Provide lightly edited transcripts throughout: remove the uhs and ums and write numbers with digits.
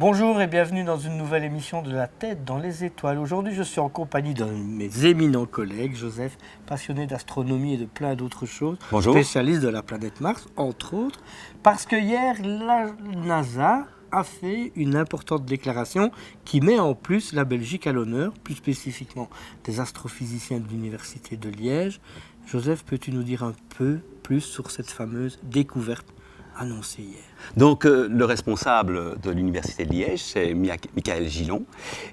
Bonjour et bienvenue dans une nouvelle émission de La Tête dans les étoiles. Aujourd'hui, je suis en compagnie d'un de mes éminents collègues, Joseph, passionné d'astronomie et de plein d'autres choses. Bonjour. Spécialiste de la planète Mars, entre autres, parce que hier, la NASA a fait une importante déclaration qui met en plus la Belgique à l'honneur, plus spécifiquement des astrophysiciens de l'Université de Liège. Joseph, peux-tu nous dire un peu plus sur cette fameuse découverte annoncée hier? Donc, le responsable de l'Université de Liège, c'est Michael Gillon.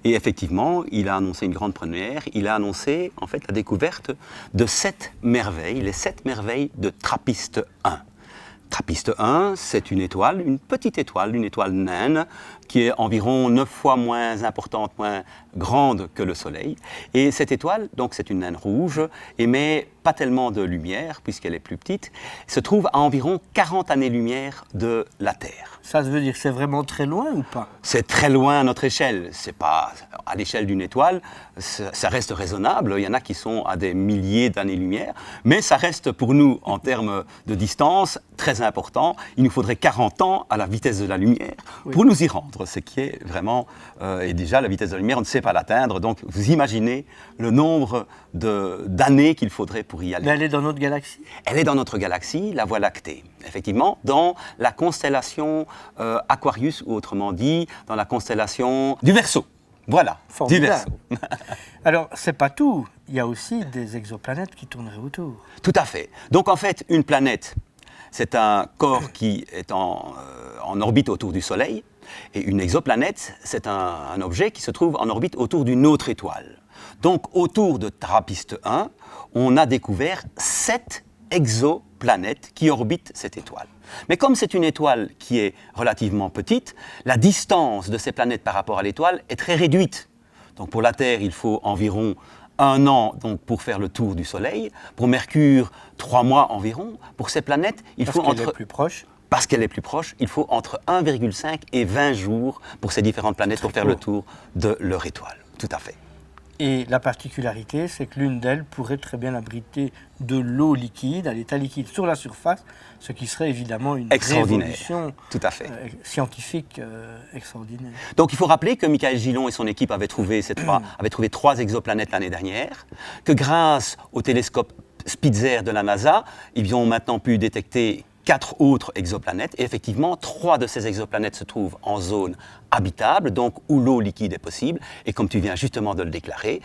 Et effectivement, il a annoncé une grande première. Il a annoncé, en fait, la découverte de 7 merveilles, les 7 merveilles de TRAPPIST 1. TRAPPIST 1, c'est une étoile, une petite étoile, une étoile naine, qui est environ 9 fois moins importante, moins grande que le Soleil. Et cette étoile, donc c'est une naine rouge, émet pas tellement de lumière, puisqu'elle est plus petite, se trouve à environ 40 années-lumière de la Terre. Ça veut dire que c'est vraiment très loin ou pas? C'est très loin à notre échelle. C'est pas à l'échelle d'une étoile, ça reste raisonnable. Il y en a qui sont à des milliers d'années-lumière, mais ça reste pour nous, en termes de distance, très important. Il nous faudrait 40 ans à la vitesse de la lumière pour nous y rendre, ce qui est vraiment... et déjà, la vitesse de la lumière, on ne sait pas l'atteindre. Donc, vous imaginez le nombre d'années qu'il faudrait pour y aller. Mais elle est dans notre galaxie? Elle est dans notre galaxie, la Voie lactée. Effectivement, dans la constellation Aquarius, ou autrement dit, dans la constellation du Verseau. Voilà, Formidable. du Verseau. Alors, c'est pas tout. Il y a aussi des exoplanètes qui tourneraient autour. Tout à fait. Donc, en fait, une planète, c'est un corps qui est en orbite autour du Soleil. Et une exoplanète, c'est un objet qui se trouve en orbite autour d'une autre étoile. Donc, autour de TRAPPIST 1, on a découvert 7 exoplanètes qui orbitent cette étoile. Mais comme c'est une étoile qui est relativement petite, la distance de ces planètes par rapport à l'étoile est très réduite. Donc pour la Terre, il faut environ 1 an donc, pour faire le tour du Soleil. Pour Mercure, 3 mois environ. Pour ces planètes, il faut Parce qu'elle est plus proche. Parce qu'elle est plus proche, il faut entre 1,5 et 20 jours pour ces différentes planètes pour faire le tour de leur étoile. Tout à fait. Et la particularité, c'est que l'une d'elles pourrait très bien abriter de l'eau liquide, à l'état liquide sur la surface, ce qui serait évidemment une révolution tout à fait. Scientifique extraordinaire. Donc il faut rappeler que Michael Gillon et son équipe avaient trouvé 3 exoplanètes l'année dernière, que grâce au télescope Spitzer de la NASA, ils ont maintenant pu détecter 4 autres exoplanètes, et effectivement, 3 de ces exoplanètes se trouvent en zone habitable, donc où l'eau liquide est possible, et comme tu viens justement de le déclarer,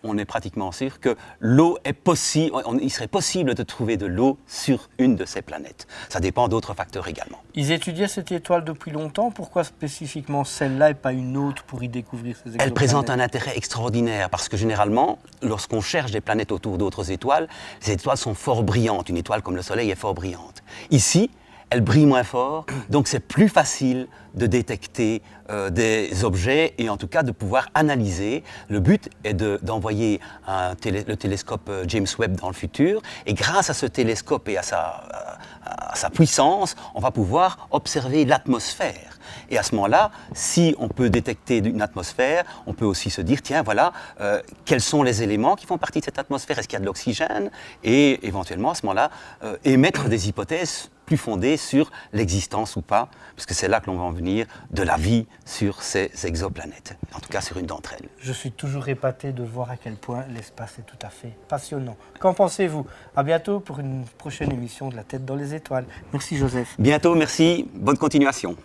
on est pratiquement sûr que l'eau est possible, il serait possible de trouver de l'eau sur une de ces planètes. Ça dépend d'autres facteurs également. Ils étudiaient cette étoile depuis longtemps, pourquoi spécifiquement celle-là et pas une autre pour y découvrir ces exoplanètes? Elle présente un intérêt extraordinaire, parce que généralement, lorsqu'on cherche des planètes autour d'autres étoiles, les étoiles sont fort brillantes, une étoile comme le Soleil est fort brillante. Ici, elle brille moins fort, donc c'est plus facile de détecter des objets et en tout cas de pouvoir analyser. Le but est d'envoyer le télescope James Webb dans le futur, et grâce à ce télescope et à sa puissance, on va pouvoir observer l'atmosphère. Et à ce moment-là, si on peut détecter une atmosphère, on peut aussi se dire, tiens, voilà, quels sont les éléments qui font partie de cette atmosphère? Est-ce qu'il y a de l'oxygène? Et éventuellement, à ce moment-là, émettre des hypothèses plus fondées sur l'existence ou pas, parce que c'est là que l'on va en venir de la vie sur ces exoplanètes, en tout cas sur une d'entre elles. Je suis toujours épaté de voir à quel point l'espace est tout à fait passionnant. Qu'en pensez-vous? À bientôt pour une prochaine émission de La Tête dans les étoiles. Merci Joseph. Bientôt, merci, bonne continuation.